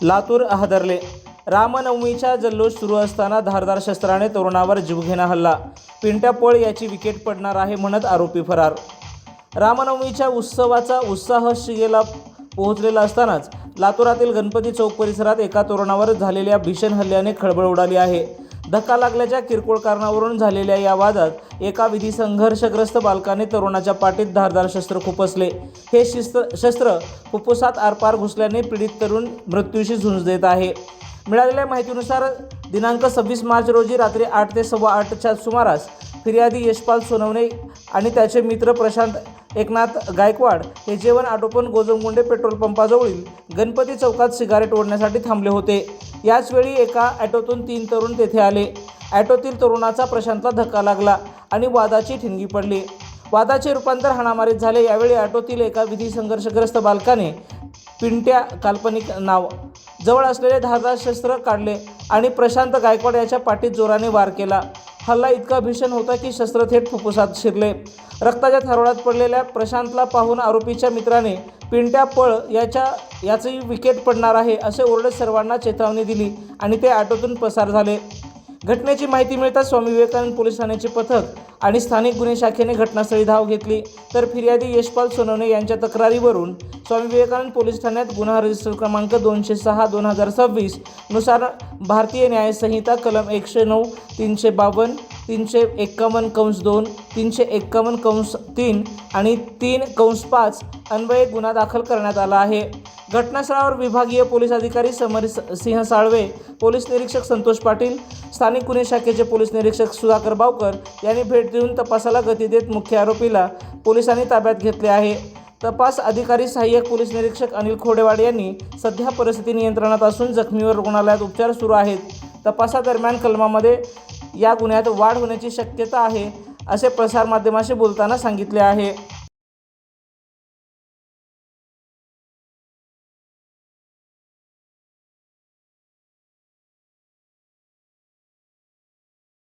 लातूर हादरले। रामनवमीचा जल्लोष सुरू असताना धारदार शस्त्राने तरुणावर जीवघेणा हल्ला। पिंट्या पळ याची विकेट पडणार आहे म्हणत आरोपी फरार। रामनवमीच्या उत्सवाचा उत्साह शिगेला पोहोचलेला असतानाच लातूरातील गणपती चौक परिसरात एका तरुणावर झालेल्या भीषण हल्ल्याने खळबळ उडाली आहे। धक्का लागल्याच्या किरकोळ कारणावरून झालेल्या या वादात एका विधी संघर्षग्रस्त बालकाने तरुणाच्या पाठीत धारदार शस्त्र खुपसले। हे शस्त्र फुफ्फुसात आरपार घुसल्याने पीडित तरुण मृत्यूशी झुंज देत आहे। मिळालेल्या माहितीनुसार दिनांक 26 मार्च रोजी रात्री 8 ते 8:15च्या सुमारास फिर्यादी यशपाल सोनवणे आणि त्याचे मित्र प्रशांत एकनाथ गायकवाड हे जेवण आटोपून गोजमगुंडे पेट्रोल पंपाजवळील गणपती चौकात सिगारेट ओढण्यासाठी थांबले होते। याचवेळी एका ॲटोतून 3 तरुण तेथे आले। ॲटोतील तरुणाचा प्रशांतला धक्का लागला आणि वादाची ठिणगी पडली। वादाचे रूपांतर हाणामारीत झाले। यावेळी ॲटोतील एका विधी संघर्षग्रस्त बालकाने पिंट्या काल्पनिक नाव जवळ असलेले धारदार शस्त्र काढले आणि प्रशांत गायकवाड याच्या पाठीत जोराने वार केला। हल्ला इतका भीषण होता की शस्त्र थेट फुफ्फुसात शिरले। रक्ताच्या थारोळ्यात पडलेल्या प्रशांतला पाहून आरोपीच्या मित्राने पिंट्या पळ याची विकेट पडणार आहे असे ओरडत सर्वांना चेतावणी दिली आणि ते ऑटोतून पसार झाले। घटनेची माहिती मिळताच स्वामी विवेकानंद पोलीस ठाण्याचे पथक आणि स्थानिक गुन्हे शाखेने घटनास्थळी धाव घेतली, तर फिर्यादी यशपाल सोनवणे यांच्या तक्रारीवरून स्वामी विवेकानंद पोलीस ठाण्यात गुन्हा रजिस्टर क्रमांक 206/2026 नुसार भारतीय न्याय संहिता कलम 109, 352, 351(2), 351(3) आणि 3(5) अन्वये गुन्हा दाखल करण्यात आला आहे। घटनास्थळावर विभागीय पोलीस अधिकारी समर सिंह साळवे, पोलीस निरीक्षक संतोष पाटील, स्थानिक गुन्हे शाखेचे पोलीस निरीक्षक सुधाकर बावकर यांनी भेट देऊन तपासाला गती देत मुख्य आरोपीला पोलिसांनी ताब्यात घेतले आहे। तपास अधिकारी सहाय्यक पोलीस निरीक्षक अनिल खोडेवाड यांनी सध्या परिस्थिती नियंत्रणात असून जखमीवर रुग्णालयात उपचार सुरू आहेत। तपासादरम्यान कलमामध्ये या गुन्ह्यात वाढ होण्याची शक्यता आहे असे प्रसारमाध्यमांशी बोलताना सांगितले आहे।